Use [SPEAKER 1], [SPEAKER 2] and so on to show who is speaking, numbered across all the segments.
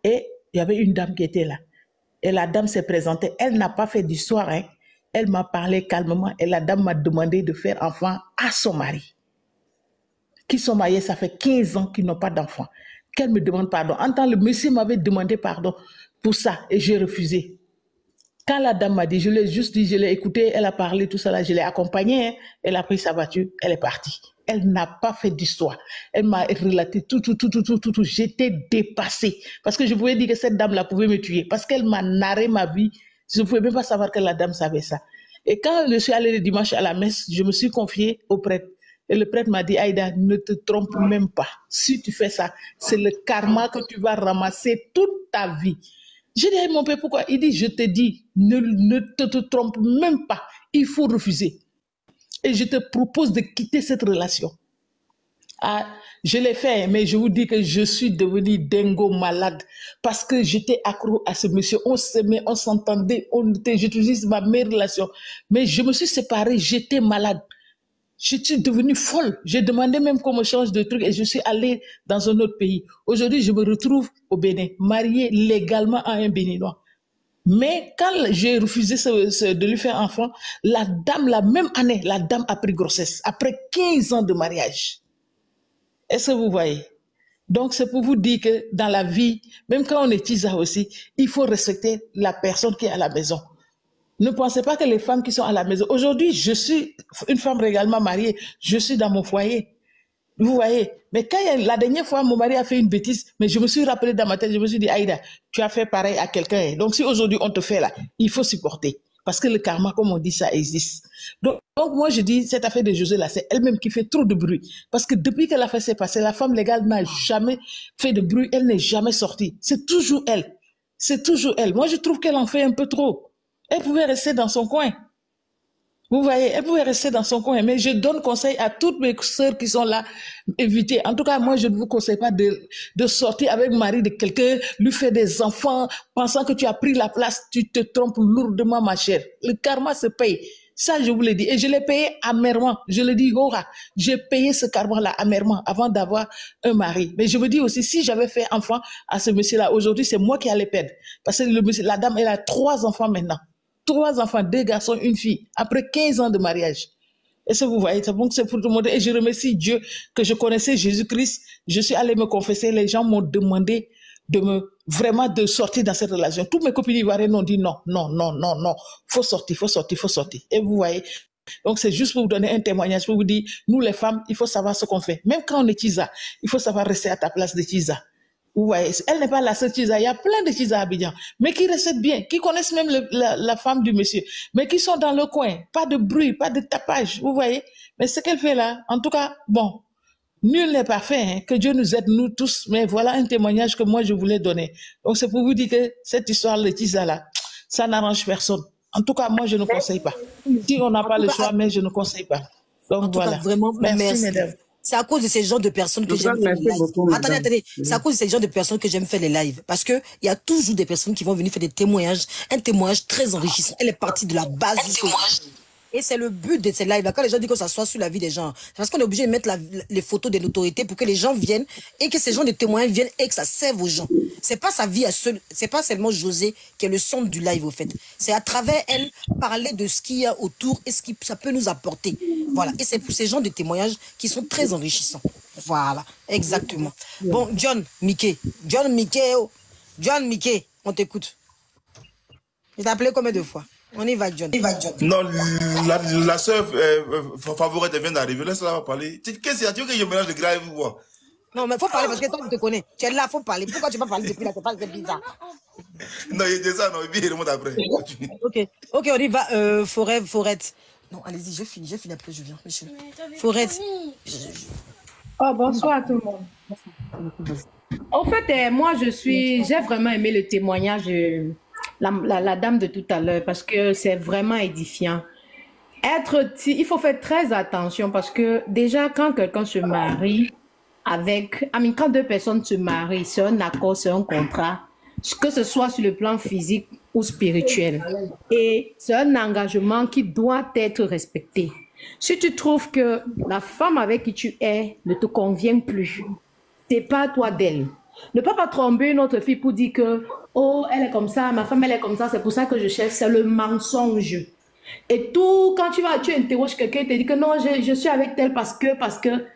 [SPEAKER 1] Et il y avait une dame qui était là. Et la dame s'est présentée. Elle n'a pas fait d'histoire, hein. Elle m'a parlé calmement et la dame m'a demandé de faire enfant à son mari. Qui sont mariés, ça fait 15 ans qu'ils n'ont pas d'enfant. Qu'elle me demande pardon. En tant que le monsieur m'avait demandé pardon pour ça et j'ai refusé. Quand la dame m'a dit, je l'ai juste dit, je l'ai écouté, elle a parlé, tout ça là, je l'ai accompagnée, hein, elle a pris sa voiture, elle est partie. Elle n'a pas fait d'histoire. Elle m'a relaté tout. J'étais dépassée. Parce que je pouvais dire que cette dame-là pouvait me tuer. Parce qu'elle m'a narré ma vie. Je ne pouvais même pas savoir que la dame savait ça. Et quand je suis allée le dimanche à la messe, je me suis confiée au prêtre. Et le prêtre m'a dit, Aïda, ne te trompe même pas. Si tu fais ça, c'est le karma que tu vas ramasser toute ta vie. J'ai dit, mon père, pourquoi? Il dit, je te dis, ne te trompe même pas. Il faut refuser. Et je te propose de quitter cette relation. Ah, je l'ai fait, mais je vous dis que je suis devenue dingo malade parce que j'étais accro à ce monsieur. On s'aimait, on s'entendait, j'utilisais ma meilleure relation. Mais je me suis séparée, j'étais malade. Je suis devenue folle. J'ai demandé même qu'on me change de truc et je suis allée dans un autre pays. Aujourd'hui, je me retrouve au Bénin, mariée légalement à un Béninois. Mais quand j'ai refusé de lui faire enfant, la dame, la même année, la dame a pris grossesse, après 15 ans de mariage. Est-ce que vous voyez? Donc, c'est pour vous dire que dans la vie, même quand on est tisa aussi, il faut respecter la personne qui est à la maison. Ne pensez pas que les femmes qui sont à la maison... Aujourd'hui, je suis une femme régalement mariée, je suis dans mon foyer. Vous voyez? Mais quand la dernière fois, mon mari a fait une bêtise, mais je me suis rappelé dans ma tête, je me suis dit, Aïda, tu as fait pareil à quelqu'un. Donc, si aujourd'hui on te fait là, il faut supporter. Parce que le karma, comme on dit, ça existe. Donc moi, je dis, cette affaire de José là, c'est elle-même qui fait trop de bruit. Parce que depuis que l'affaire s'est passée, la femme légale n'a jamais fait de bruit, elle n'est jamais sortie. C'est toujours elle. C'est toujours elle. Moi, je trouve qu'elle en fait un peu trop. Elle pouvait rester dans son coin. Vous voyez, elle pouvait rester dans son coin, mais je donne conseil à toutes mes sœurs qui sont là, évitez. En tout cas, moi, je ne vous conseille pas de sortir avec le mari de quelqu'un, lui faire des enfants, pensant que tu as pris la place, tu te trompes lourdement, ma chère. Le karma se paye. Ça, je vous l'ai dit. Et je l'ai payé amèrement. Je le dis, Hora, j'ai payé ce karma-là amèrement avant d'avoir un mari. Mais je me dis aussi, si j'avais fait enfant à ce monsieur-là, aujourd'hui, c'est moi qui allais perdre. Parce que la dame, elle a 3 enfants maintenant. 3 enfants, 2 garçons, 1 fille, après 15 ans de mariage. Est-ce que vous voyez? Donc c'est pour tout le monde. Et je remercie Dieu que je connaissais Jésus-Christ. Je suis allée me confesser. Les gens m'ont demandé vraiment de sortir dans cette relation. Toutes mes copines ivoiriennes ont dit non. Faut sortir. Et vous voyez? Donc c'est juste pour vous donner un témoignage, pour vous dire, nous les femmes, il faut savoir ce qu'on fait. Même quand on est tisa, il faut savoir rester à ta place de tisa. Vous voyez, elle n'est pas la seule tisa, il y a plein de tisa à Abidjan, mais qui restent bien, qui connaissent même la femme du monsieur, mais qui sont dans le coin, pas de bruit, pas de tapage, vous voyez. Mais ce qu'elle fait là, en tout cas, bon, nul n'est parfait, hein, que Dieu nous aide, nous tous, mais voilà un témoignage que moi je voulais donner. Donc c'est pour vous dire que cette histoire de tisa là, ça n'arrange personne. En tout cas, moi je ne conseille pas. Si on n'a pas le choix, mais je ne conseille pas. Donc
[SPEAKER 2] en tout
[SPEAKER 1] voilà.
[SPEAKER 2] Cas, vraiment, merci.
[SPEAKER 1] Mesdames.
[SPEAKER 2] C'est à cause de ces genres de personnes que j'aime faire les lives. Attendez. C'est à cause de ces genres de personnes que j'aime faire les lives. Parce que il y a toujours des personnes qui vont venir faire des témoignages. Un témoignage très enrichissant. Elle est partie de la base. Et c'est le but de ces lives-là. Quand les gens disent que ça soit sur la vie des gens, c'est parce qu'on est obligé de mettre les photos des autorités pour que les gens viennent et que ces gens de témoignages viennent et que ça serve aux gens. C'est pas sa vie à seul, c'est pas seulement José qui est le centre du live au fait. C'est à travers elle parler de ce qu'il y a autour et ce que ça peut nous apporter. Voilà. Et c'est pour ces gens de témoignages qui sont très enrichissants. Voilà. Exactement. Bon, John Mickey, on t'écoute. Je t'ai appelé combien de fois? On y va, John.
[SPEAKER 3] Non, la sœur favorite vient d'arriver. Laisse-la parler. Qu'est-ce que tu veux que je mélange de grave ou quoi?
[SPEAKER 2] Non, mais il faut parler parce que toi, tu te connais. Tu es là, il faut parler. Pourquoi tu ne vas pas parler depuis là? C'est bizarre.
[SPEAKER 3] Non, il dit ça, non, et puis il remonte après.
[SPEAKER 2] Ok, on y va. Forette. Non, allez-y, je finis après, je viens. Forette.
[SPEAKER 4] Oh, bonsoir à tout le monde. En fait, moi, j'ai vraiment aimé le témoignage de la dame de tout à l'heure parce que c'est vraiment édifiant. Il faut faire très attention parce que déjà, quand quelqu'un se marie quand 2 personnes se marient, c'est un accord, c'est un contrat, que ce soit sur le plan physique ou spirituel. Et c'est un engagement qui doit être respecté. Si tu trouves que la femme avec qui tu es ne te convient plus, c'est pas à toi d'elle. Ne peut pas tromper une autre fille pour dire que, oh, elle est comme ça, ma femme, elle est comme ça, c'est pour ça que je cherche. C'est le mensonge. Et tout, quand tu interroges quelqu'un, il te dit que non, je suis avec elle parce que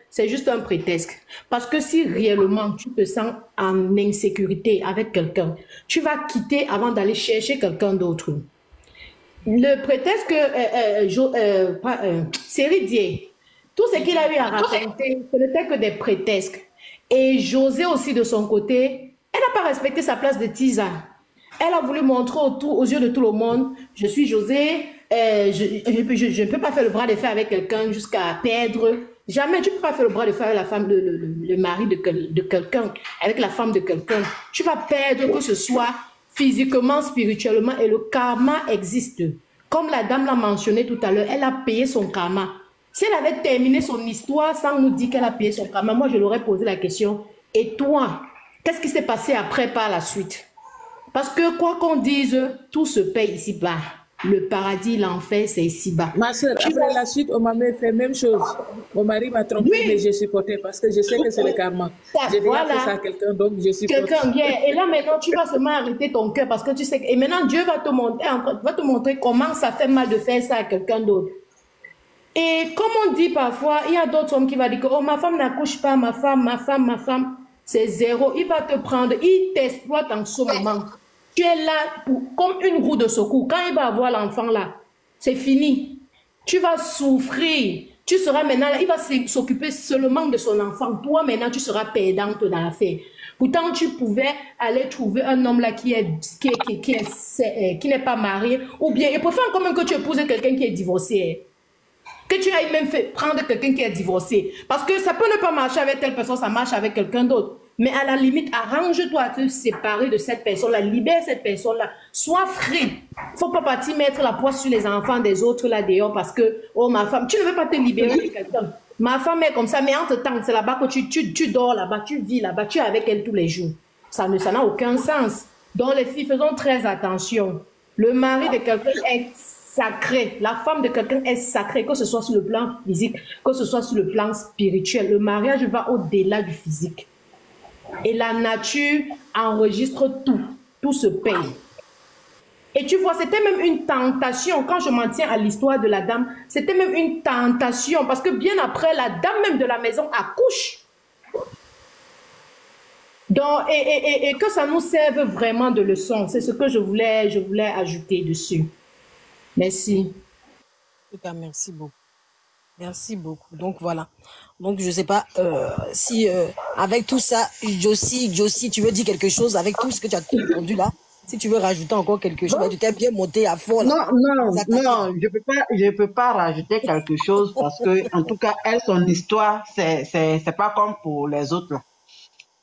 [SPEAKER 4] c'est juste un prétexte. Parce que si réellement tu te sens en insécurité avec quelqu'un, tu vas quitter avant d'aller chercher quelqu'un d'autre. Le prétexte que Série dit, tout ce qu'il a eu à raconter, ce n'était que des prétextes. Et José aussi de son côté, elle n'a pas respecté sa place de Tisa. Elle a voulu montrer aux yeux de tout le monde, je suis José, je ne peux pas faire le bras de fer avec quelqu'un jusqu'à perdre. Jamais tu ne peux pas faire le bras de fer avec la femme, le mari de quelqu'un, avec la femme de quelqu'un. Tu vas perdre, que ce soit physiquement, spirituellement, et le karma existe. Comme la dame l'a mentionné tout à l'heure, elle a payé son karma. Si elle avait terminé son histoire sans nous dire qu'elle a payé son karma, moi je leur aurais posé la question, et toi, qu'est-ce qui s'est passé après par la suite? Parce que quoi qu'on dise, tout se paye ici-bas. Le paradis, l'enfer, c'est ici-bas.
[SPEAKER 1] Ma soeur, après la suite, on m'a fait la même chose. Mon mari m'a trompé, mais j'ai supporté parce que je sais que c'est le karma. J'ai déjà fait ça à quelqu'un, donc je supporte.
[SPEAKER 4] Quelqu'un vient, et là maintenant, tu vas seulement arrêter ton cœur parce que tu sais que... Et maintenant, Dieu va te montrer comment ça fait mal de faire ça à quelqu'un d'autre. Et comme on dit parfois, il y a d'autres hommes qui vont dire que oh, ma femme n'accouche pas, ma femme, c'est zéro. Il va te prendre, il t'exploite en ce moment. Tu es là comme une roue de secours. Quand il va avoir l'enfant là, c'est fini. Tu vas souffrir. Tu seras maintenant là, il va s'occuper seulement de son enfant. Toi maintenant, tu seras perdante dans l'affaire. Pourtant, tu pouvais aller trouver un homme là qui n'est pas marié. Ou bien, il préfère quand même que tu épouses quelqu'un qui est divorcé. Que tu ailles même prendre quelqu'un qui est divorcé. Parce que ça peut ne pas marcher avec telle personne, ça marche avec quelqu'un d'autre. Mais à la limite, arrange-toi à te séparer de cette personne-là, libère cette personne-là, sois free. Il ne faut pas partir mettre la poisse sur les enfants des autres là dehors parce que, oh ma femme, tu ne veux pas te libérer de quelqu'un. Ma femme est comme ça, mais entre-temps, c'est là-bas que tu dors là-bas, tu vis là-bas, tu es avec elle tous les jours. Ça n'a aucun sens. Donc les filles, faisons très attention. Le mari de quelqu'un est sacré. La femme de quelqu'un est sacrée, que ce soit sur le plan physique, que ce soit sur le plan spirituel. Le mariage va au-delà du physique. Et la nature enregistre tout. Tout se paye. Et tu vois, c'était même une tentation. Quand je m'en tiens à l'histoire de la dame, c'était même une tentation. Parce que bien après, la dame même de la maison accouche. Donc, et que ça nous serve vraiment de leçon. C'est ce que je voulais ajouter dessus. Merci.
[SPEAKER 2] Merci beaucoup. Merci beaucoup. Donc voilà. Donc je sais pas si avec tout ça, Josie, tu veux dire quelque chose avec tout ce que tu as entendu là. Si tu veux rajouter encore quelque chose, tu t'es bien monté à fond. Là.
[SPEAKER 5] Non, je peux pas rajouter quelque chose parce que en tout cas, elle, son histoire, c'est pas comme pour les autres. Là.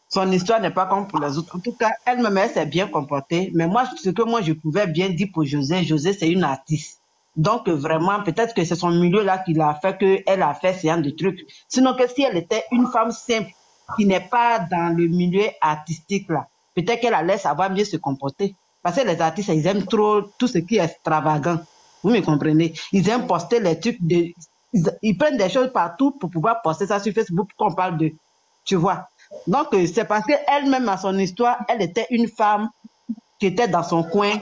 [SPEAKER 5] Son histoire n'est pas comme pour les autres. En tout cas, elle-même, elle s'est bien comportée. Mais moi, ce que moi je pouvais bien dire pour José, c'est une artiste. Donc vraiment, peut-être que c'est son milieu là qui l'a fait qu'elle a fait ce genre de trucs. Sinon que si elle était une femme simple qui n'est pas dans le milieu artistique là, peut-être qu'elle allait savoir mieux se comporter. Parce que les artistes, ils aiment trop tout ce qui est extravagant. Vous me comprenez? Ils aiment poster les trucs ils prennent des choses partout pour pouvoir poster ça sur Facebook pour qu'on parle de, tu vois. Donc c'est parce qu'elle-même à son histoire, elle était une femme qui était dans son coin.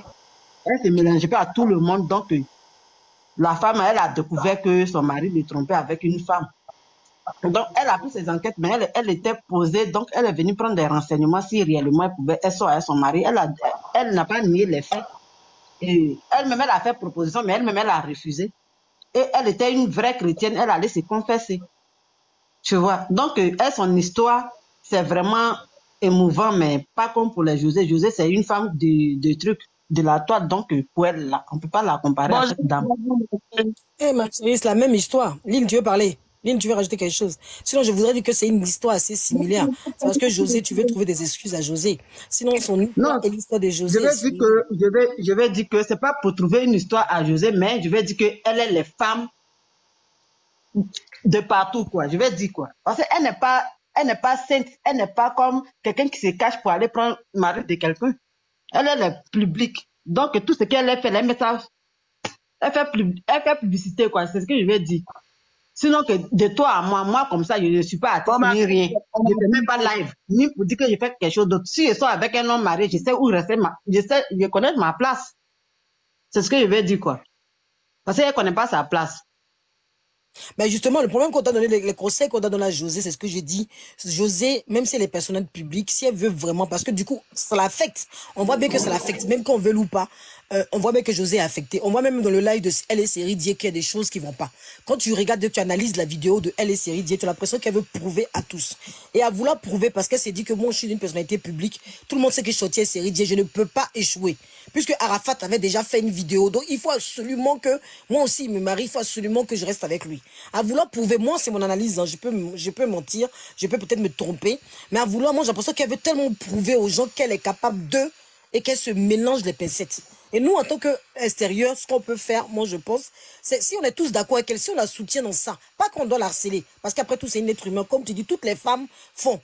[SPEAKER 5] Elle se mélangeait pas à tout le monde. Donc la femme, elle a découvert que son mari le trompait avec une femme. Donc, elle a fait ses enquêtes, mais elle était posée, donc elle est venue prendre des renseignements si réellement elle pouvait être avec son mari. Elle n'a pas nié les faits. Et elle-même, elle a fait proposition, mais elle-même, elle a refusé. Et elle était une vraie chrétienne, elle allait se confesser. Tu vois. Donc, elle, son histoire, c'est vraiment émouvant, mais pas comme pour les José. José, c'est une femme de trucs. De la toile, donc pour elle, on ne peut pas la comparer à cette dame.
[SPEAKER 2] Ma chérie, c'est la même histoire. Lynn, tu veux parler? Lynn, tu veux rajouter quelque chose? Sinon, je voudrais dire que c'est une histoire assez similaire. C'est parce que José, tu veux trouver des excuses à José. Sinon, son histoire et l'histoire de José.
[SPEAKER 5] Je vais dire que c'est pas pour trouver une histoire à José, mais je vais dire qu'elle est les femmes de partout, quoi. Je vais dire quoi. Parce qu'elle n'est pas sainte, elle n'est pas comme quelqu'un qui se cache pour aller prendre le mari de quelqu'un. Elle est le public. Donc, tout ce qu'elle a fait, les messages, elle fait publicité, quoi. C'est ce que je vais dire. Sinon, que de toi à moi comme ça, je ne suis pas artiste ni rien. Je ne fais même pas live, ni pour dire que je fais quelque chose d'autre. Si je sors avec un homme marié, je sais où rester, je connais ma place. C'est ce que je vais dire, quoi. Parce qu'elle ne connaît pas sa place.
[SPEAKER 2] Mais justement, le problème qu'on t'a donné, les conseils qu'on a donné à José, c'est ce que j'ai dit. José, même si elle est personnelle publique, si elle veut vraiment, parce que du coup, ça l'affecte. On voit bien que ça l'affecte, même qu'on veut ou pas. On voit bien que José est affecté. On voit même dans le live de Elle et Série dire qu'il y a des choses qui vont pas. Quand tu regardes, tu analyses la vidéo de Elle et Série dire, tu as l'impression qu'elle veut prouver à tous. Et à vouloir prouver, parce qu'elle s'est dit que moi, je suis une personnalité publique, tout le monde sait que je sortais Série dire, je ne peux pas échouer. Puisque Arafat avait déjà fait une vidéo, donc il faut absolument que, moi aussi, il me marie, il faut absolument que je reste avec lui. À vouloir prouver, moi, c'est mon analyse, hein, je peux mentir, je peux peut-être me tromper, mais à vouloir, moi, j'ai l'impression qu'elle veut tellement prouver aux gens qu'elle est capable d'eux et qu'elle se mélange les pincettes. Et nous, en tant qu'extérieur, ce qu'on peut faire, moi, je pense, c'est si on est tous d'accord avec elle, si on la soutient dans ça, pas qu'on doit la harceler, parce qu'après tout, c'est une être humain. Comme tu dis, toutes les femmes font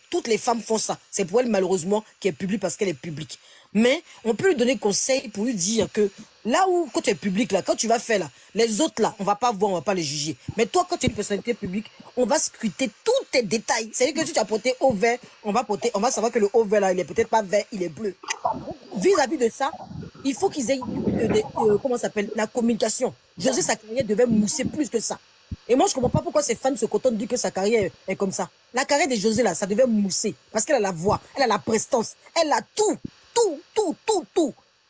[SPEAKER 2] ça. C'est pour elle, malheureusement, qui est publique parce qu'elle est publique. Mais on peut lui donner conseil pour lui dire que là où, quand tu es public, là, quand tu vas faire là, les autres là, on va pas voir, on va pas les juger. Mais toi, quand tu es une personnalité publique, on va scruter tous tes détails. C'est-à-dire que si tu as porté au vert, on va savoir que le haut vert là, il est peut-être pas vert, il est bleu. Vis-à-vis de ça, il faut qu'ils aient, comment ça s'appelle, la communication. José, sa carrière devait mousser plus que ça. Et moi, je comprends pas pourquoi ces fans se contentent de dire que sa carrière est comme ça. La carrière de José, là, ça devait mousser. Parce qu'elle a la voix, elle a la prestance, elle a tout.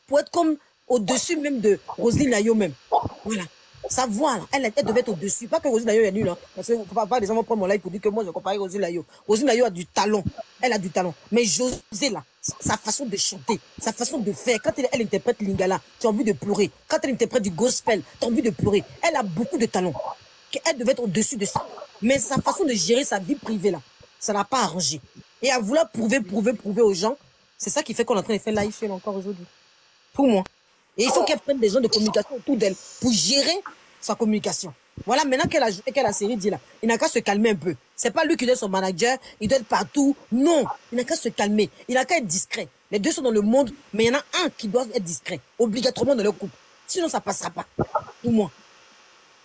[SPEAKER 2] Pour être comme au-dessus même de Roselyne Layo même. Voilà. Sa voix, là, elle devait être au-dessus. Pas que Roselyne Layo est nulle, hein. Parce que faut pas les gens vont prendre mon live pour dire que moi, je compare Roselyne Layo. Roselyne Layo a du talent. Elle a du talent. Mais José, là, sa façon de chanter, sa façon de faire, quand elle interprète Lingala, tu as envie de pleurer. Quand elle interprète du gospel, tu as envie de pleurer. Elle a beaucoup de talent. Elle devait être au-dessus de ça. Mais sa façon de gérer sa vie privée, là, ça n'a pas arrangé. Et à vouloir prouver aux gens, c'est ça qui fait qu'on est en train de faire live elle encore aujourd'hui. Pour moi. Et il faut qu'elle prenne des gens de communication autour d'elle pour gérer sa communication. Voilà, maintenant qu'elle a série dit là, il n'a qu'à se calmer un peu. C'est pas lui qui doit être son manager, il doit être partout. Non, il n'a qu'à se calmer. Il n'a qu'à être discret. Les deux sont dans le monde, mais il y en a un qui doit être discret. Obligatoirement dans leur couple. Sinon, ça passera pas. Pour moi.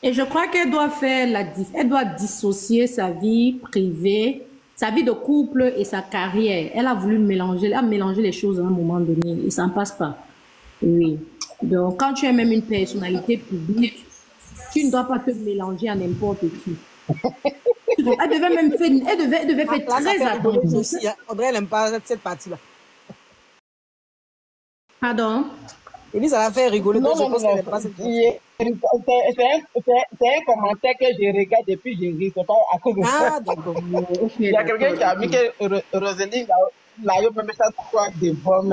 [SPEAKER 4] Et je crois qu'elle doit elle doit dissocier sa vie privée, sa vie de couple et sa carrière. Elle a voulu mélanger les choses à un moment donné et ça ne passe pas. Oui. Donc, quand tu es même une personnalité publique, tu ne dois pas te mélanger à n'importe qui. Elle devait même faire très attention.
[SPEAKER 2] Audrey, elle n'aime pas cette partie-là.
[SPEAKER 4] Pardon?
[SPEAKER 2] Elise, ça l'a fait rigoler.
[SPEAKER 5] Non, c'est un commentaire que je regarde depuis que je ris. C'est pas à cause de ça.
[SPEAKER 2] Ah, d'accord.
[SPEAKER 5] Il y a quelqu'un qui a mis que Roselyne Layo peut mettre ça quoi devant.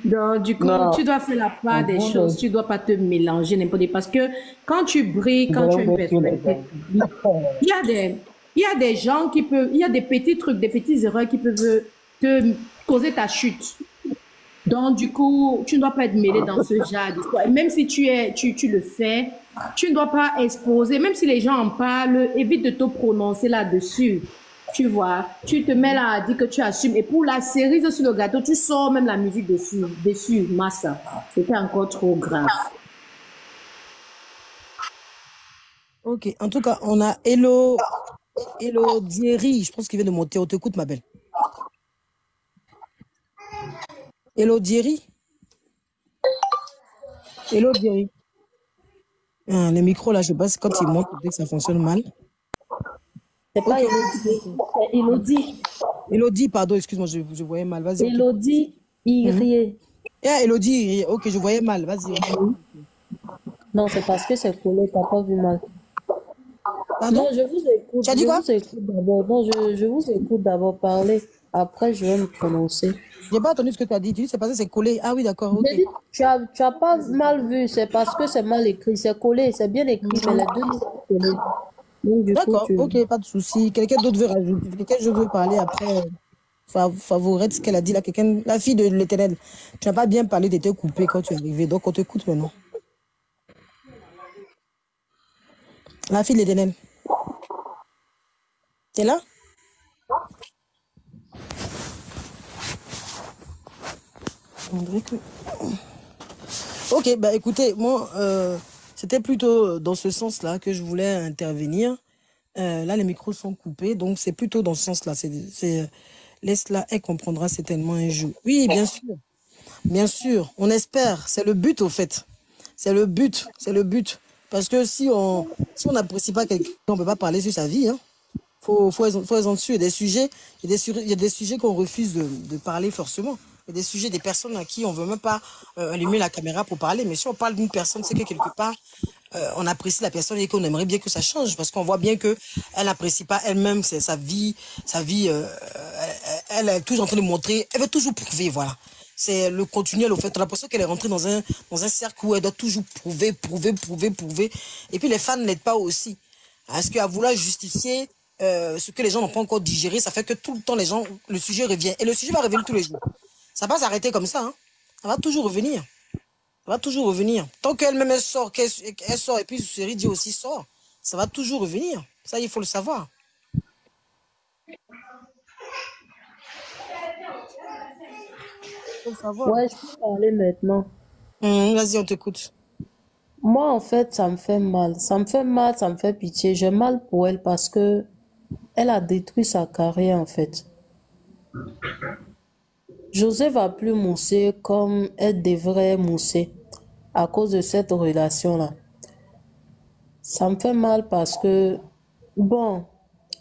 [SPEAKER 4] Donc, du coup, tu dois faire la part des choses. Tu ne dois pas te mélanger n'importe quoi. Parce que quand tu brilles, quand tu es une personnalité publique, il y a des gens qui peuvent, il y a des petits trucs, des petites erreurs qui peuvent te causer ta chute. Donc, du coup, tu ne dois pas être mêlé dans ce genre d'histoire. Même si tu le fais, tu ne dois pas exposer. Même si les gens en parlent, évite de te prononcer là-dessus. Tu vois, tu te mets là à dire que tu assumes. Et pour la cerise sur le gâteau, tu sors même la musique dessus, massa. C'était encore trop grave.
[SPEAKER 2] Ok, en tout cas, on a Hello Dierry, je pense qu'il vient de monter. On t'écoute, ma belle. Hello Dierry. Hello Dierry. Ah, le micro là, je sais pas, quand il monte, ça fonctionne mal.
[SPEAKER 6] C'est pas Elodie, c'est Elodie.
[SPEAKER 2] Elodie, pardon, excuse-moi, je voyais mal. Vas-y.
[SPEAKER 6] Elodie Irié.
[SPEAKER 2] Ah, Elodie, ok, je voyais mal, vas-y.
[SPEAKER 6] Non, c'est parce que c'est collé, t'as pas vu mal.
[SPEAKER 2] Pardon?
[SPEAKER 6] Non, je vous écoute.
[SPEAKER 2] Tu as dit quoi?
[SPEAKER 6] Je vous écoute d'abord parler. Après, je vais me prononcer.
[SPEAKER 2] Je n'ai pas entendu ce que tu as dit. Tu dis c'est parce que c'est collé. Ah oui, d'accord. Okay.
[SPEAKER 6] Dit, tu as pas mal vu. C'est parce que c'est mal écrit. C'est collé. C'est bien écrit, mais les deux sont collés.
[SPEAKER 2] D'accord, ok, pas de souci. Quelqu'un d'autre veut rajouter. Quelqu'un veut parler après. Favorite ce qu'elle a dit là. La fille de l'Éternel. Tu n'as pas bien parlé, tu étais coupée quand tu es arrivée. Donc on t'écoute maintenant. La fille de l'Éternel. T'es là? Ok, bah écoutez, moi, C'était plutôt dans ce sens-là que je voulais intervenir. Là, les micros sont coupés, donc c'est plutôt dans ce sens-là. Laisse-la, elle comprendra certainement un jour. Oui, bien sûr. Bien sûr, on espère. C'est le but, au fait. C'est le but. C'est le but. Parce que si on n'apprécie pas quelqu'un, on ne peut pas parler sur sa vie. Hein. Faut être en dessus. Il y a des sujets qu'on refuse de parler forcément. Il y a des sujets, des personnes à qui on ne veut même pas allumer la caméra pour parler. Mais si on parle d'une personne, c'est que quelque part, on apprécie la personne et qu'on aimerait bien que ça change. Parce qu'on voit bien qu'elle n'apprécie pas elle-même sa vie. Elle est toujours en train de montrer. Elle veut toujours prouver, voilà. C'est le continuel, au fait. On a l'impression qu'elle est rentrée dans un cercle où elle doit toujours prouver. Et puis les fans n'aident pas aussi. Parce qu'à vouloir justifier ce que les gens n'ont pas encore digéré, ça fait que tout le temps, le sujet revient. Et le sujet va revenir tous les jours. Ça va pas s'arrêter comme ça. Hein. Ça va toujours revenir. Ça va toujours revenir. Tant qu'elle-même, elle sort, et puis Série dit aussi sort, ça va toujours revenir. Ça, il faut le savoir.
[SPEAKER 6] Ouais, je peux parler maintenant.
[SPEAKER 2] Vas-y, on t'écoute.
[SPEAKER 6] Moi, en fait, ça me fait mal. Ça me fait mal, ça me fait pitié. J'ai mal pour elle parce que elle a détruit sa carrière, en fait. José va plus mousser comme elle devrait mousser à cause de cette relation-là. Ça me fait mal parce que, bon,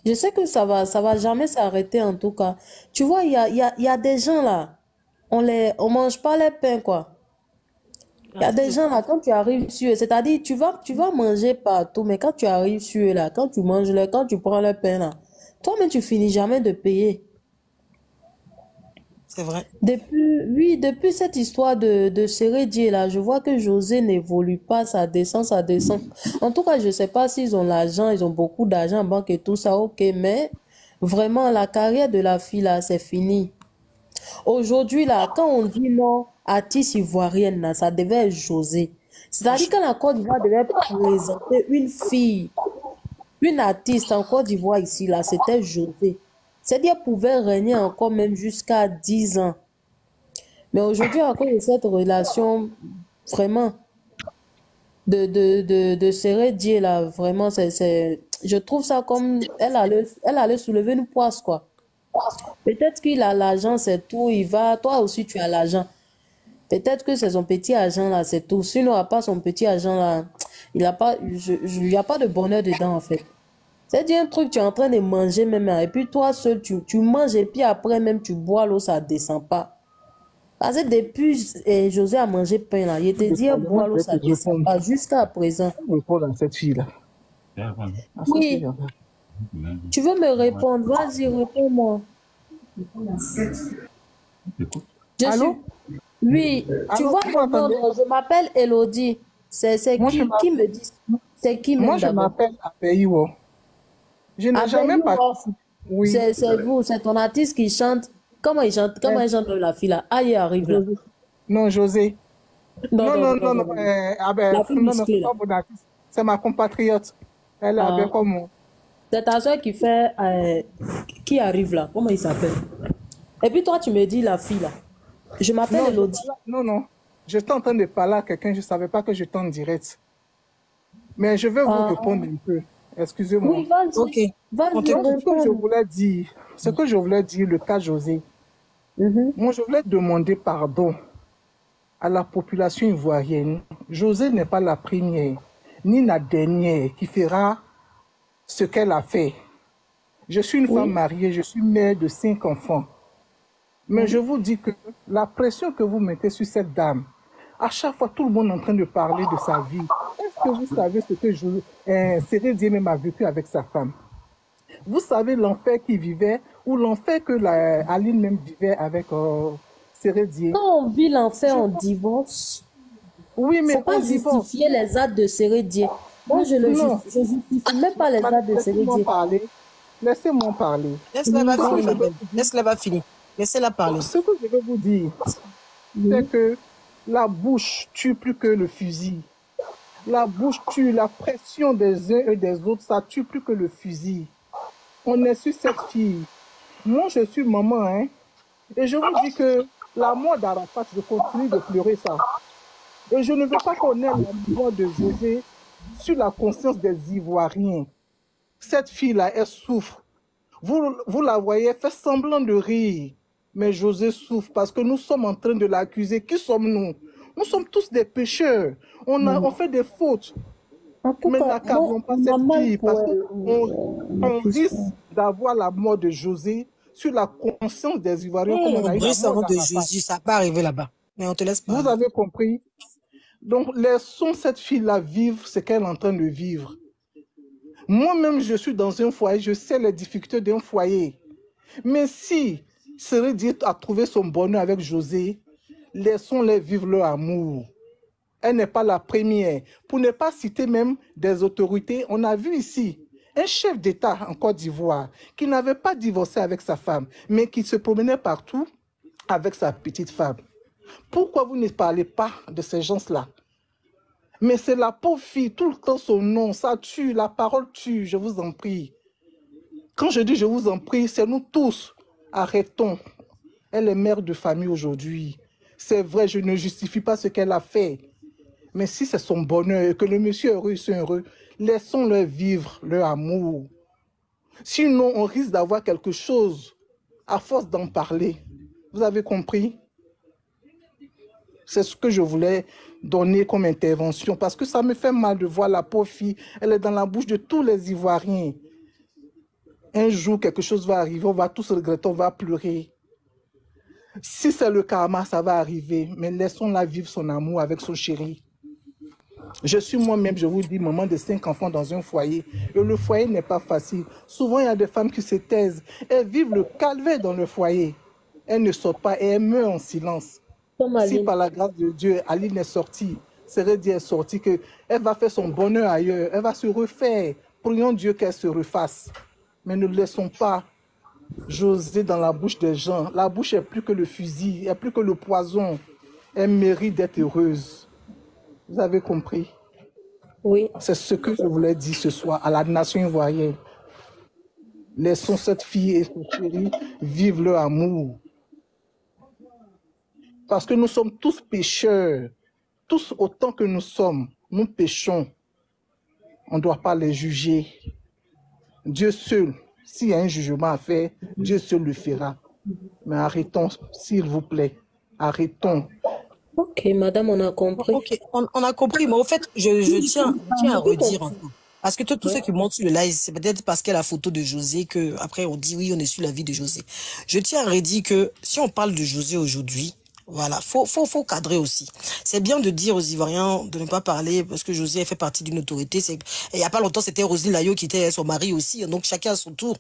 [SPEAKER 6] je sais que ça va jamais s'arrêter en tout cas. Tu vois, il y a des gens là, on mange pas les pains, quoi. Il y a des gens là, quand tu arrives sur eux, c'est-à-dire, tu vas manger partout, mais quand tu arrives sur eux là, quand tu manges quand tu prends le pain là, toi-même tu finis jamais de payer.
[SPEAKER 2] C'est vrai.
[SPEAKER 6] Depuis cette histoire de Sérédier là, je vois que José n'évolue pas, ça descend. En tout cas, je sais pas s'ils ont l'argent, ils ont beaucoup d'argent en banque et tout ça, ok, mais vraiment, la carrière de la fille là, c'est fini. Aujourd'hui là, quand on dit non, artiste ivoirienne là, ça devait être José. C'est-à-dire que la Côte d'Ivoire devait présenter une fille, une artiste en Côte d'Ivoire ici là, c'était José. C'est-à-dire qu'elle pouvait régner encore même jusqu'à 10 ans. Mais aujourd'hui, à cause de cette relation, vraiment, de Sérédier, là, vraiment, je trouve ça comme, elle allait soulever une poisse, quoi. Peut-être qu'il a l'argent, c'est tout, toi aussi tu as l'argent. Peut-être que c'est son petit argent, là, c'est tout. Sinon, à part son petit argent, là, il n'y a pas de bonheur dedans, en fait. C'est-à-dire un truc, tu es en train de manger même, et puis toi seul, tu manges, et puis après même, tu bois l'eau, ça ne descend pas. Parce que depuis José a mangé pain, là, il te dit, bois l'eau, ça ne descend pas, jusqu'à présent.
[SPEAKER 7] Répondre à cette fille-là.
[SPEAKER 6] Oui. Tu veux me répondre? Vas-y, réponds-moi.
[SPEAKER 7] Allô?
[SPEAKER 6] Oui. Tu vois, je m'appelle Elodie. C'est qui me dit? C'est qui
[SPEAKER 7] Moi, je m'appelle Apeiwo. Je n'ai jamais participé. Oui.
[SPEAKER 6] C'est vous, c'est ton artiste qui chante. Comment il chante la fille là? Ah, il arrive là.
[SPEAKER 7] Non, José. Non.
[SPEAKER 6] La fille musclée, là.
[SPEAKER 7] C'est ma compatriote. Elle est bien comme moi.
[SPEAKER 6] C'est ta soeur qui arrive là. Comment il s'appelle? Et puis toi, tu me dis la fille là. Je m'appelle Elodie.
[SPEAKER 7] Non. J'étais en train de parler à quelqu'un, je ne savais pas que j'étais en direct. Mais je vais vous répondre un peu. Excusez-moi.
[SPEAKER 6] Oui, vas-y.
[SPEAKER 2] Ok.
[SPEAKER 7] Ce que je voulais dire, le cas José. Moi, je voulais demander pardon à la population ivoirienne. José n'est pas la première, ni la dernière qui fera ce qu'elle a fait. Je suis une femme mariée, je suis mère de 5 enfants. Mais je vous dis que la pression que vous mettez sur cette dame, à chaque fois, tout le monde est en train de parler de sa vie. Est-ce que vous savez ce que Sérédier même a vécu avec sa femme? Vous savez l'enfer qu'il vivait ou l'enfer que Aline même vivait avec Sérédier?
[SPEAKER 6] Quand on vit l'enfer, on divorce.
[SPEAKER 7] Oui, mais
[SPEAKER 6] faut pas justifier les actes de Sérédier. Moi, je ne justifie même pas les actes de Sérédier.
[SPEAKER 7] Laissez-moi parler.
[SPEAKER 2] Laisse-la finir. Laissez-la parler.
[SPEAKER 7] Ce que je veux vous dire, c'est que la bouche tue plus que le fusil. La bouche tue, la pression des uns et des autres, ça tue plus que le fusil. On est sur cette fille. Moi, je suis maman, hein. Et je vous dis que la mort d'Arafat, je continue de pleurer ça. Et je ne veux pas qu'on ait la mort de José sur la conscience des Ivoiriens. Cette fille-là, elle souffre. Vous la voyez, elle fait semblant de rire. Mais José souffre parce que nous sommes en train de l'accuser. Qui sommes-nous? Nous sommes tous des pécheurs. On fait des fautes. Mais n'accablons pas cette fille parce qu'on risque d'avoir la mort de José sur la conscience des Ivoiriens.
[SPEAKER 2] On brise la mort de Jésus, ça va pas arriver là-bas. Mais on te laisse pas.
[SPEAKER 7] Vous avez compris? Donc, laissons cette fille-là vivre ce qu'elle est en train de vivre. Moi-même, je suis dans un foyer, je sais les difficultés d'un foyer. Mais si Cérédie a trouvé son bonheur avec José, laissons-les vivre leur amour. Elle n'est pas la première. Pour ne pas citer même des autorités, on a vu ici un chef d'État en Côte d'Ivoire qui n'avait pas divorcé avec sa femme, mais qui se promenait partout avec sa petite femme. Pourquoi vous ne parlez pas de ces gens-là? Mais c'est la pauvre fille, tout le temps son nom, ça tue, la parole tue, je vous en prie. Quand je dis je vous en prie, c'est nous tous. Arrêtons. Elle est mère de famille aujourd'hui. C'est vrai, je ne justifie pas ce qu'elle a fait. Mais si c'est son bonheur et que le monsieur est heureux, ils sont heureux, laissons-leur vivre leur amour. Sinon, on risque d'avoir quelque chose à force d'en parler. Vous avez compris? C'est ce que je voulais donner comme intervention parce que ça me fait mal de voir la pauvre fille. Elle est dans la bouche de tous les Ivoiriens. Un jour, quelque chose va arriver, on va tous regretter, on va pleurer. Si c'est le karma, ça va arriver, mais laissons-la vivre son amour avec son chéri. Je suis moi-même, je vous dis, maman de 5 enfants dans un foyer. Et le foyer n'est pas facile. Souvent, il y a des femmes qui se taisent. Elles vivent le calvaire dans le foyer. Elles ne sortent pas et elles meurent en silence. Si par la grâce de Dieu, Aline est sortie, Cérédie est sortie, qu'elle va faire son bonheur ailleurs, elle va se refaire. Prions Dieu qu'elle se refasse. Mais ne laissons pas José dans la bouche des gens. La bouche est plus que le fusil, est plus que le poison. Elle mérite d'être heureuse. Vous avez compris?
[SPEAKER 6] Oui.
[SPEAKER 7] C'est ce que je voulais dire ce soir à la nation ivoirienne. Laissons cette fille et son chéri vivre leur amour. Parce que nous sommes tous pécheurs. Tous autant que nous sommes, nous péchons. On ne doit pas les juger. Dieu seul, s'il y a un jugement à faire, Dieu seul le fera. Mais arrêtons, s'il vous plaît. Arrêtons.
[SPEAKER 6] Ok, madame, on a compris.
[SPEAKER 2] Ok, on a compris, mais au fait, je tiens à redire encore. Parce que tous ceux qui montent sur le live, c'est peut-être parce qu'il y a la photo de José que après on dit oui, on est sur la vie de José. Je tiens à redire que si on parle de José aujourd'hui, voilà, faut cadrer aussi. C'est bien de dire aux Ivoiriens de ne pas parler parce que José fait partie d'une autorité. Il n'y a pas longtemps, c'était Roselyne Layo qui était son mari aussi. Donc chacun à son tour.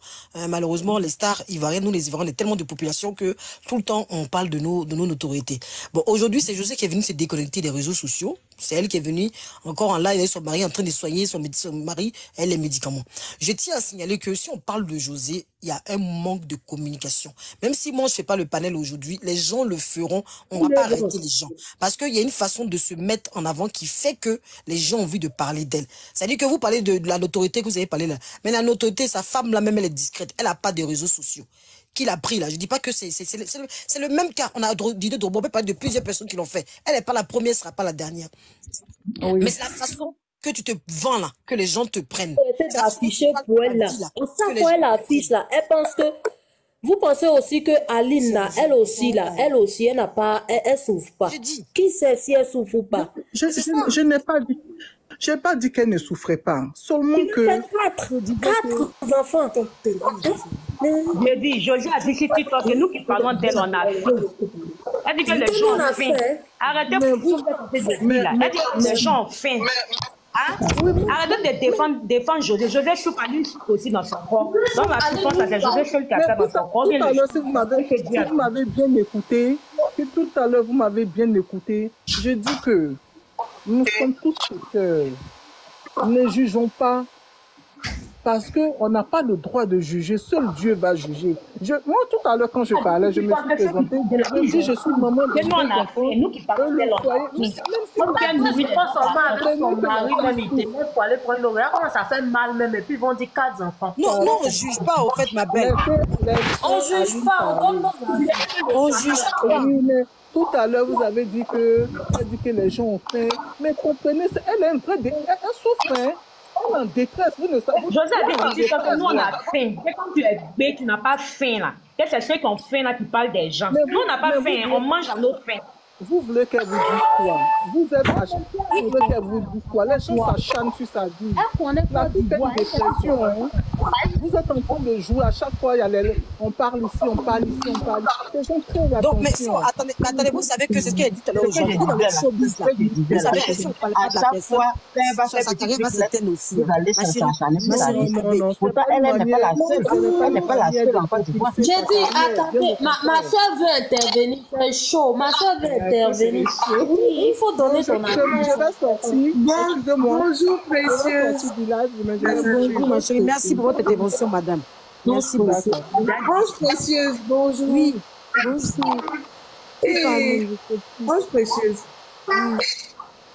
[SPEAKER 2] Malheureusement, les stars ivoiriennes, nous les Ivoiriens, on est tellement de population que tout le temps on parle de nos notoriétés. Bon, aujourd'hui, c'est José qui est venu se déconnecter des réseaux sociaux. C'est elle qui est venue encore en live avec son mari en train de soigner son mari et les médicaments. Je tiens à signaler que si on parle de José, il y a un manque de communication. Même si moi je fais pas le panel aujourd'hui, les gens le feront. On va pas arrêter les gens. Parce qu'il y a une façon de se mettre en avant qui fait que les gens ont envie de parler d'elle. C'est-à-dire que vous parlez de la notoriété que vous avez parlé là. Mais la notoriété, sa femme là même, elle est discrète. Elle n'a pas de réseaux sociaux. Qui l'a pris là. Je dis pas que c'est le même cas. On a dit de on peut parler de plusieurs personnes qui l'ont fait. Elle n'est pas la première, elle sera pas la dernière. Oui. Mais c'est la façon que tu te vends là, que les gens te prennent.
[SPEAKER 6] C'est affiché pour elle là. On sent pour elle affiche là. Elle pense que vous pensez aussi que Aline là, elle aussi elle n'a pas, elle souffre pas. Qui sait si elle souffre ou pas?
[SPEAKER 7] Je n'ai pas dit. Je n'ai pas dit qu'elle ne souffrait pas. Seulement que.
[SPEAKER 6] Quatre enfants.
[SPEAKER 8] Je dis, José a dit que c'est nous qui parlons d'elle, on a fait. Elle dit que les gens ont fait. Arrêtez de elle dit que les gens ont fait. Hein? Arrêtez de défendre José. José souffre aussi dans son corps. Donc la souffrance, c'est José seul qui a fait dans son corps.
[SPEAKER 7] Tout à l'heure, si vous m'avez bien écouté, tout à l'heure, vous m'avez bien écouté, je dis que nous sommes tous pécheurs. Ne jugeons pas parce qu'on n'a pas le droit de juger, seul Dieu va juger. Moi, tout à l'heure, quand je parlais, je me suis présentée, je dis, je suis maman de deux enfants,
[SPEAKER 8] nous qui parlons de
[SPEAKER 6] son mari, même il te met pour aller prendre le regard, comment ça fait mal même, et puis ils vont dire 4 enfants.
[SPEAKER 2] Non, non, on ne juge pas, en fait, ma belle.
[SPEAKER 6] On ne juge pas,
[SPEAKER 2] on juge pas.
[SPEAKER 7] Tout à l'heure, vous avez dit que les gens ont faim. Mais comprenez, elle est un vrai elle souffre. Hein. Elle est en détresse. Vous ne savez pas.
[SPEAKER 8] José a dit que nous, on a faim. C'est quand tu es bête, tu n'as pas faim là. C'est ceux qui ont faim là qui parlent des gens. Nous, on n'a pas faim, on mange à nos faim.
[SPEAKER 7] Vous voulez qu'elle vous dise quoi? Vous voulez qu'elle vous dise quoi? Les gens s'acharnent sur sa vie. La vie fait une dépression. Hein. Vous êtes en train de jouer. À chaque fois, on parle ici, on parle ici, on parle ici. Les gens trouvent attention.
[SPEAKER 2] Donc, mais attendez, vous savez que c'est ce qu'elle a dit tout à l'heure aujourd'hui. Dans le showbiz, là. Vous savez que si on ne parle pas de la personne, sa carrière va s'éteindre aussi.
[SPEAKER 5] Vous allez s'acharner sur sa vie. Pourtant, elle n'est pas la seule. Elle n'est pas la seule en Côte d'Ivoire.
[SPEAKER 6] J'ai dit, attendez, ma soeur veut intervenir. C'est chaud. Ma soeur veut intervenir. Oui, il faut donner son avis.
[SPEAKER 7] Je vais sortir.
[SPEAKER 9] Bonjour, précieuse.
[SPEAKER 2] Bonjour, ma chérie. Merci pour votre intervention, madame. Merci beaucoup.
[SPEAKER 9] Bonjour, précieuse. Bonjour.
[SPEAKER 2] Oui. Bonjour.
[SPEAKER 9] Bonjour, précieuse.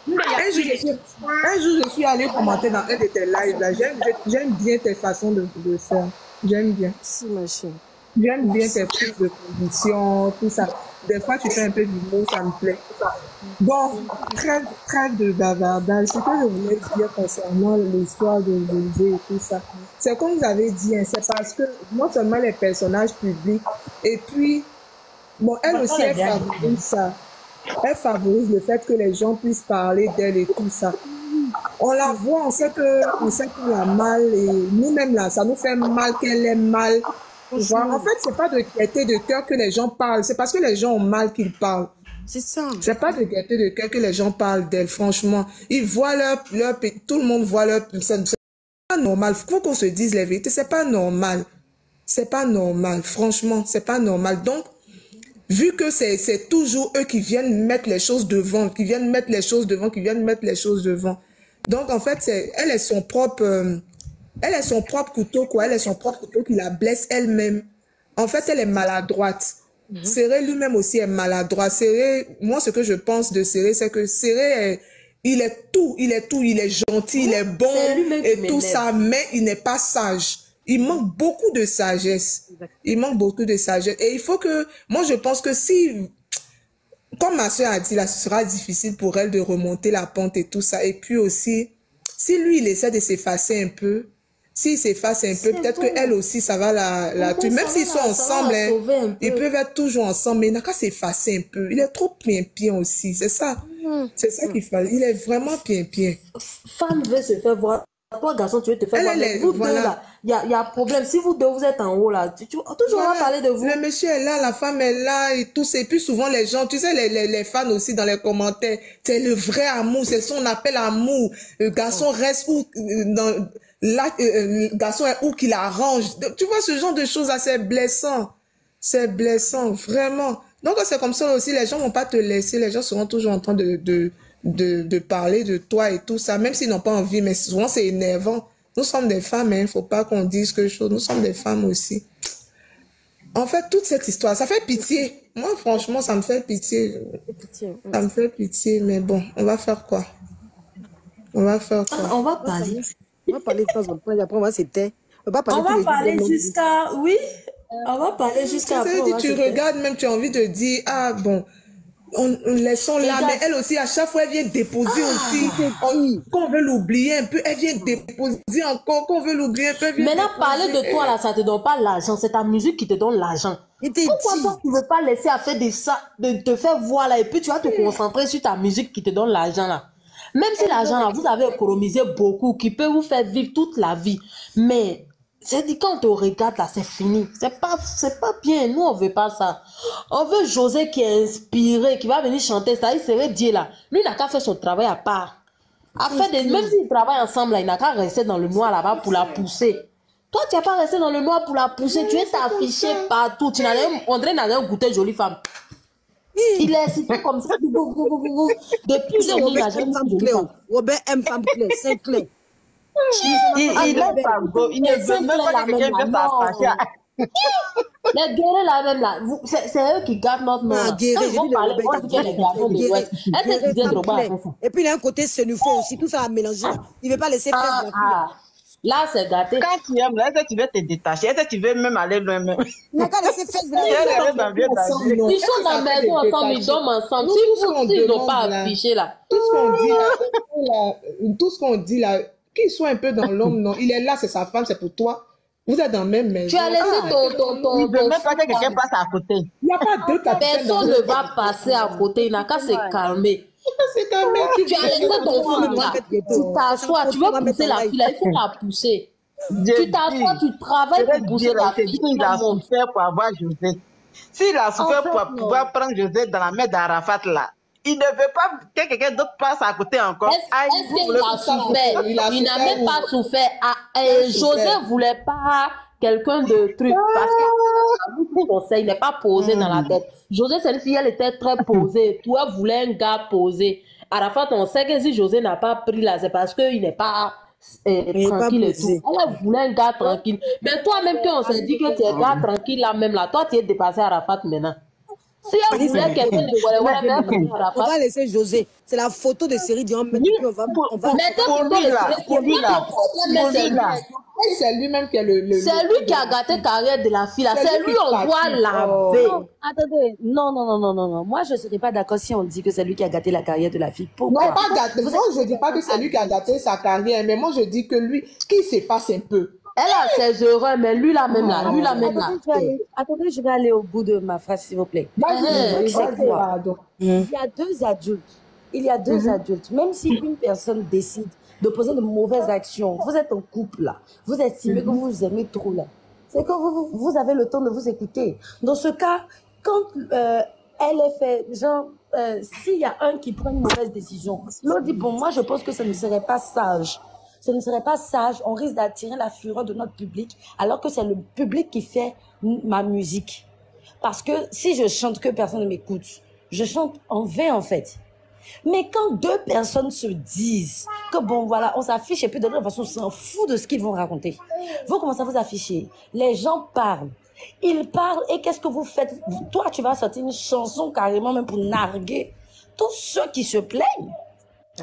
[SPEAKER 9] Un jour, je suis allée commenter dans un de tes lives. J'aime bien tes façons de faire. J'aime bien.
[SPEAKER 2] Merci, ma chérie.
[SPEAKER 9] J'aime bien tes prises de position, tout ça. Des fois, tu fais un peu d'humour, ça me plaît. Bon, trêve de bavardage. Ce que je voulais dire concernant l'histoire de José et tout ça, c'est comme vous avez dit, hein, c'est parce que non seulement les personnages publics, et puis, bon, elle aussi, elle favorise ça. Elle favorise le fait que les gens puissent parler d'elle et tout ça. On la voit, on sait qu'elle a mal, et nous-mêmes là, ça nous fait mal qu'elle ait mal. En fait, c'est pas de gaieté de cœur que les gens parlent, c'est parce que les gens ont mal qu'ils parlent.
[SPEAKER 2] C'est ça.
[SPEAKER 9] C'est pas de gaieté de cœur que les gens parlent d'elle, franchement. Ils voient tout le monde voit leur... C'est pas normal. Faut qu'on se dise la vérité, c'est pas normal. C'est pas normal, franchement, c'est pas normal. Donc, vu que c'est toujours eux qui viennent mettre les choses devant, qui viennent mettre les choses devant. Donc, en fait, elle est son propre... Elle est son propre couteau, quoi. Elle est son propre couteau qui la blesse elle-même. En fait, elle est maladroite. Séré lui-même aussi est maladroit. Séré, moi, ce que je pense de Séré, c'est que Séré, il est tout. Il est gentil, il est bon et tout ça, mais il n'est pas sage. Il manque beaucoup de sagesse. Il manque beaucoup de sagesse. Et il faut que, moi, je pense que si, comme ma soeur a dit là, ce sera difficile pour elle de remonter la pente et tout ça. Et puis aussi, si lui, il essaie de s'effacer un peu, s'il s'efface un peu, peut-être qu'elle aussi, ça va la tuer. Même s'ils sont ensemble, hein, ils peuvent être toujours ensemble, mais il n'a qu'à s'effacer un peu. Il est trop pied aussi, c'est ça. C'est ça qu'il faut. Il est vraiment pied.
[SPEAKER 6] Femme veut se faire voir. Toi, garçon, tu veux te faire voir. Mais vous deux, là, il y a problème. Si vous deux, vous êtes en haut, là, toujours on va parler de vous.
[SPEAKER 9] Le monsieur est là, la femme est là, et tout. Et puis souvent, les gens, tu sais, les fans aussi dans les commentaires, c'est le vrai amour, c'est ce qu'on appelle amour. Le garçon reste où, le garçon est où qu'il arrange. Tu vois, ce genre de choses, c'est blessant. C'est blessant, vraiment. Donc, c'est comme ça aussi, les gens vont pas te laisser, les gens seront toujours en train de parler de toi et tout ça, même s'ils n'ont pas envie, mais souvent c'est énervant. Nous sommes des femmes, hein, faut pas qu'on dise quelque chose, nous sommes des femmes aussi. En fait, toute cette histoire, ça fait pitié. Moi, franchement, ça me fait pitié. Ça me fait pitié, mais bon, on va faire quoi?
[SPEAKER 6] On va parler.
[SPEAKER 2] On va parler de temps en temps, et après on va s'éteindre. On va
[SPEAKER 6] parler jusqu'à... Oui, on va parler jusqu'à...
[SPEAKER 9] Tu regardes même, tu as envie de dire, ah bon... On laissons là, mais elle aussi, à chaque fois, elle vient déposer aussi. Qu'on veut l'oublier un peu, elle vient déposer encore, qu'on veut l'oublier un peu.
[SPEAKER 6] Maintenant, parler de toi, là, ça te donne pas l'argent. C'est ta musique qui te donne l'argent. Pourquoi toi, tu veux pas laisser à faire de te faire voir, là, et puis tu vas te concentrer sur ta musique qui te donne l'argent, là. Même si l'argent, là, vous avez économisé beaucoup, qui peut vous faire vivre toute la vie. Mais... c'est dit, quand on te regarde là, c'est fini. C'est pas bien. Nous, on veut pas ça. On veut José qui est inspiré, qui va venir chanter ça. Il serait Dieu là. Lui, il n'a qu'à faire son travail à part. Même s'ils travaillent ensemble là, il n'a qu'à rester dans le noir là-bas pour la pousser. Toi, tu n'as pas resté dans le noir pour la pousser. Tu es affiché partout. André n'a rien goûté, jolie femme. Il est cité comme ça. Depuis que
[SPEAKER 2] Robert aime femme claire. C'est clair.
[SPEAKER 5] Il est pas beau. Il ne veut même pas que quelqu'un vienne s'attacher à...
[SPEAKER 6] Les guerriers là même là, c'est eux qui gardent notre nom. Quand ils vont parler, on dit que les garçons de l'Ouest. Est-ce que Didier Drogba a fait ça?
[SPEAKER 2] Et puis il y a un côté Senufo aussi, tout ça a mélangé. Il ne veut pas laisser faire.
[SPEAKER 6] Là, c'est gâté.
[SPEAKER 5] Quand tu aimes, là, est-ce que tu veux te détacher? Est-ce que tu veux même aller loin même?
[SPEAKER 2] Il n'a qu'à laisser faire.
[SPEAKER 6] Ils sont dans la maison ensemble, ils dorment ensemble. S'ils n'ont pas affiché là.
[SPEAKER 9] Tout ce qu'on dit là, qu'ils soient un peu dans l'homme, non. Il est là, c'est sa femme, c'est pour toi. Vous êtes dans la même maison.
[SPEAKER 6] Tu as laissé ton...
[SPEAKER 5] Il ne veut même pas que quelqu'un passe à côté.
[SPEAKER 9] Il n'y a pas deux capitaines.
[SPEAKER 6] Personne ne va passer à côté, il n'a qu'à se calmer. Tu as laissé ton fils là, tu t'assois, tu veux pousser la fille là, il faut la pousser. Tu t'assois, tu travailles pour pousser la fille.
[SPEAKER 5] Il a souffert pour avoir José. S'il a souffert pour pouvoir prendre José dans la main d'Arafat là, il ne veut pas que quelqu'un d'autre passe à côté encore.
[SPEAKER 6] Est-ce qu'il a souffert? Il n'a même pas souffert. José ne voulait pas quelqu'un de truc parce que il n'est pas posé dans la tête. José, cette fille, elle était très posée. Toi, voulais un gars posé. Arafat, on sait que si José n'a pas pris là, c'est parce qu'il n'est pas tranquille et tout. Elle voulait un gars tranquille. Mais toi-même, quand on s'est dit que tu es un gars tranquille là même là, toi, tu es dépassé Arafat maintenant. Si elle voulait quelqu'un de
[SPEAKER 2] on va laisser José. C'est la photo de série Dion. On va
[SPEAKER 9] c'est lui-même qui est le...
[SPEAKER 6] C'est lui qui a gâté la carrière de la fille. C'est lui on doit laver.
[SPEAKER 10] Attendez, non. Moi, je ne serais pas d'accord si on dit que c'est lui qui a gâté la carrière de la fille. Pourquoi?
[SPEAKER 9] Non, pas gâté. Moi, je ne dis pas que c'est lui qui a gâté sa carrière, mais moi, je dis que lui, qu'il s'efface un peu.
[SPEAKER 6] Elle a ses erreurs, mais lui là même là,
[SPEAKER 10] Attendez, je vais aller au bout de ma phrase, s'il vous plaît. Il y a deux adultes. Même si une personne décide de poser de mauvaises actions, vous êtes en couple là, vous estimez que vous vous aimez trop là, c'est que vous avez le temps de vous écouter. Dans ce cas, quand elle est fait, genre, s'il y a un qui prend une mauvaise décision, l'autre dit, bon, moi je pense que ça ne serait pas sage. Ce ne serait pas sage, on risque d'attirer la fureur de notre public, alors que c'est le public qui fait ma musique. Parce que si je chante que personne ne m'écoute, je chante en vain en fait. Mais quand deux personnes se disent que bon voilà, on s'affiche et puis de toute façon on s'en fout de ce qu'ils vont raconter. Vous commencez à vous afficher, les gens parlent. Ils parlent et qu'est-ce que vous faites? Toi tu vas sortir une chanson carrément même pour narguer tous ceux qui se plaignent.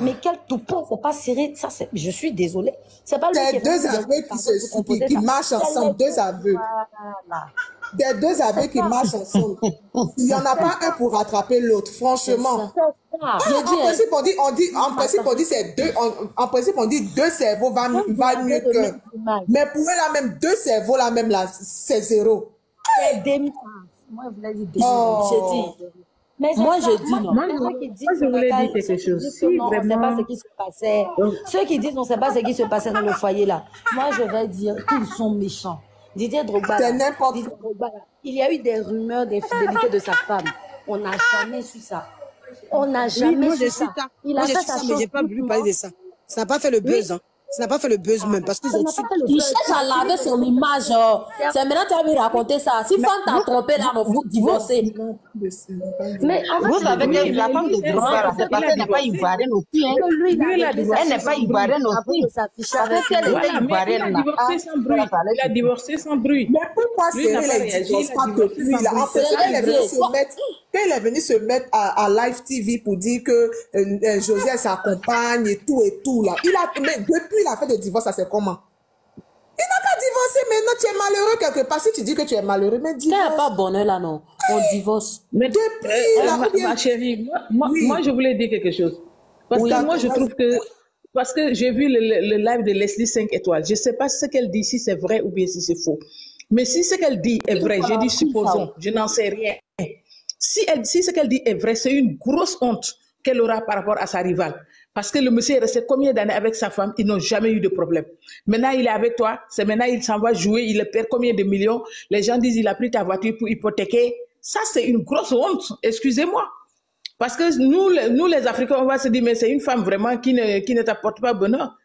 [SPEAKER 10] Mais quel toupon, faut pas serrer ça. Je suis désolée. C'est pas
[SPEAKER 9] lui deux aveux qui marchent ensemble, deux aveux. Voilà. Des deux aveux qui marchent ensemble. Il n'y en a pas un pour rattraper l'autre, franchement. En principe, on dit c'est deux. En principe, on dit deux cerveaux va mieux que. Mais pour eux, là même, deux cerveaux, là même, là, c'est zéro.
[SPEAKER 10] C'est demi. Moi, je voulais dire demi. Mais moi, je dis non.
[SPEAKER 1] Moi, je voulais dire quelque chose.
[SPEAKER 10] Si on ne sait pas ce qui se passait. Ceux qui disent on ne sait pas ce qui se passait dans le foyer là, moi, je vais dire qu'ils sont méchants. Didier Drogba, il y a eu des rumeurs d'infidélité de sa femme. On n'a jamais su ça. On n'a jamais su ça.
[SPEAKER 2] Il a fait ça, mais je n'ai pas voulu parler de ça. Ça n'a pas fait le buzz. Hein. Ça n'a pas fait le buzz même parce qu'ils ont su.
[SPEAKER 6] Il cherche à laver son image. C'est maintenant que tu as vu raconter ça. Si Fanta t'a trompé là, on faut divorcer.
[SPEAKER 5] Mais vous savez que la femme de Drogba, c'est parce qu'elle n'est pas ivoirienne aussi. Elle n'est pas ivoirienne aussi.
[SPEAKER 1] Il a divorcé sans bruit.
[SPEAKER 9] Mais pourquoi serrer les divorces pas depuis là? En fait, quand il est venu se mettre à Live TV pour dire que José s'accompagne et tout là. Mais depuis la fin de divorce, ça c'est comment? Il n'a pas divorcé, maintenant tu es malheureux quelque part. Si tu dis que tu es malheureux, mais divorce.
[SPEAKER 6] Quand il n'y a pas bonheur là, non, on divorce.
[SPEAKER 1] Mais depuis ma chérie, moi je voulais dire quelque chose. Parce que moi je trouve que, parce que j'ai vu le live de Leslie 5 étoiles, je ne sais pas ce qu'elle dit, si c'est vrai ou bien si c'est faux. Mais si ce qu'elle dit est vrai, j'ai dit supposons, je n'en sais rien. Si ce qu'elle dit est vrai, c'est une grosse honte qu'elle aura par rapport à sa rivale. Parce que le monsieur est resté combien d'années avec sa femme, ils n'ont jamais eu de problème. Maintenant, il est avec toi, c'est maintenant il s'en va jouer, il perd combien de millions. Les gens disent il a pris ta voiture pour hypothéquer. Ça, c'est une grosse honte, excusez-moi. Parce que nous les Africains, on va se dire, mais c'est une femme vraiment qui ne t'apporte pas bonheur.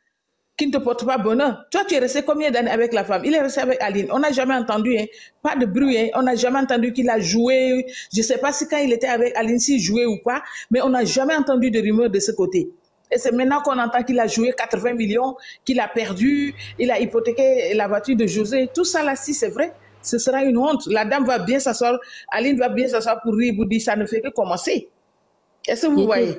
[SPEAKER 1] Qui ne te porte pas bonheur. Toi, tu es resté combien d'années avec la femme? Il est resté avec Aline. On n'a jamais entendu, hein, pas de bruit. Hein, on n'a jamais entendu qu'il a joué. Je ne sais pas si quand il était avec Aline, s'il jouait ou pas, mais on n'a jamais entendu de rumeurs de ce côté. Et c'est maintenant qu'on entend qu'il a joué 80 millions, qu'il a perdu, il a hypothéqué la voiture de José. Tout ça là, si c'est vrai, ce sera une honte. La dame va bien s'asseoir, Aline va bien s'asseoir pour rire, pour dire ça ne fait que commencer. Est-ce que vous voyez?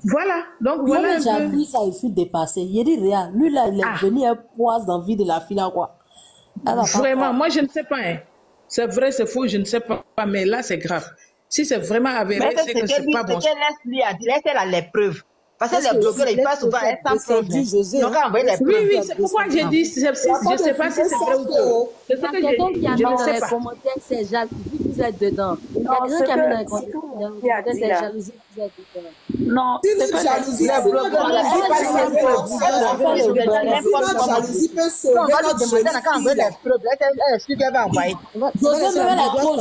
[SPEAKER 1] Voilà, donc voilà.
[SPEAKER 6] J'ai appris ça, il fut dépassé. Il dit rien. Lui là, il est venu un poise dans la vie de la fille là, quoi.
[SPEAKER 1] Vraiment, moi je ne sais pas. Hein. C'est vrai, c'est faux, je ne sais pas, mais là c'est grave. Si c'est vraiment avéré, c'est que c'est pas bon.
[SPEAKER 5] Ce que Leslie a dit, elle a les preuves. Parce que les blogueurs, ils passent souvent à sans preuve. Donc, envoyer les preuves.
[SPEAKER 1] Oui, c'est pourquoi j'ai dit, je ne sais pas si c'est vrai ou faux. C'est ça que
[SPEAKER 10] quelqu'un qui a mis dans les
[SPEAKER 1] pas.
[SPEAKER 10] commentaires, c'est jalousie, vous êtes dedans. Il y a quelqu'un qui a mis dans les commentaires, c'est jalousie, vous êtes dedans.
[SPEAKER 8] Non, c'est pas
[SPEAKER 9] jalousie. La jalousie peut sauver notre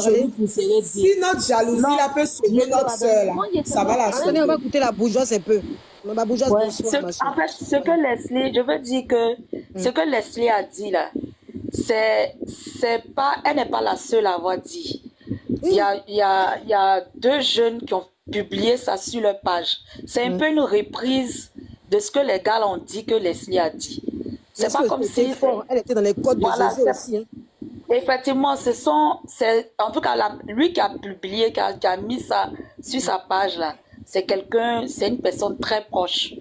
[SPEAKER 9] jeune. Si notre jalousie la peut sauver notre sœur, ça va la sauver.
[SPEAKER 2] On va écouter la bourgeoise un peu. La bourgeoise,
[SPEAKER 8] en fait, ce que Leslie, je veux dire que ce que Leslie a dit là, c'est pas, elle n'est pas la seule à avoir dit. Il y a deux jeunes qui ont publié ça sur leur page. C'est un peu une reprise de ce que les gars ont dit, que Leslie a dit. C'est pas comme si...
[SPEAKER 2] Elle était dans les codes de José aussi. Hein.
[SPEAKER 8] Effectivement, c'est en tout cas lui qui a publié, qui a mis ça sur sa page là. C'est une personne très proche,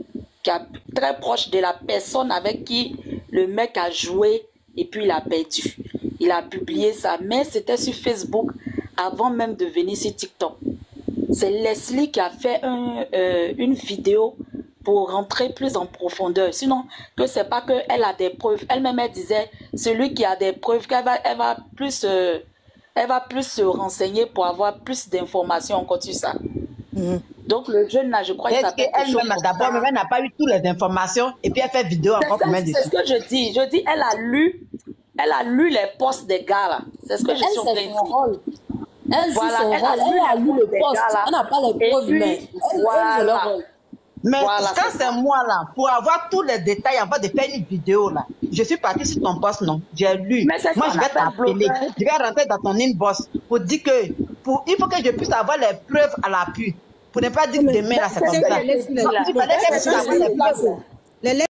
[SPEAKER 8] très proche de la personne avec qui le mec a joué et puis il a perdu. Il a publié ça, mais c'était sur Facebook avant même de venir sur TikTok. C'est Leslie qui a fait une vidéo pour rentrer plus en profondeur. Sinon, que c'est pas qu'elle a des preuves. Elle-même, elle disait, celui qui a des preuves, elle va plus se renseigner pour avoir plus d'informations encore sur ça. Donc, le jeune là, je crois qu'il s'appelle quelque chose.
[SPEAKER 5] D'abord, elle n'a pas eu toutes les informations et puis elle fait vidéo encore combien de temps.
[SPEAKER 8] C'est ce que je dis. Je dis, elle a lu les posts des gars là. C'est ce que je suis en train de dire.
[SPEAKER 6] Elle joue son rôle. Elle a lu le post. Elle n'a pas les preuves, mais
[SPEAKER 8] voilà.
[SPEAKER 5] Mais quand c'est moi là, pour avoir tous les détails avant de faire une vidéo là, je suis partie sur ton poste, non, j'ai lu. Moi je vais t'appeler, je vais rentrer dans ton inbox pour dire que il faut que je puisse avoir les preuves à l'appui. Pour ne pas dire que demain là c'est comme ça.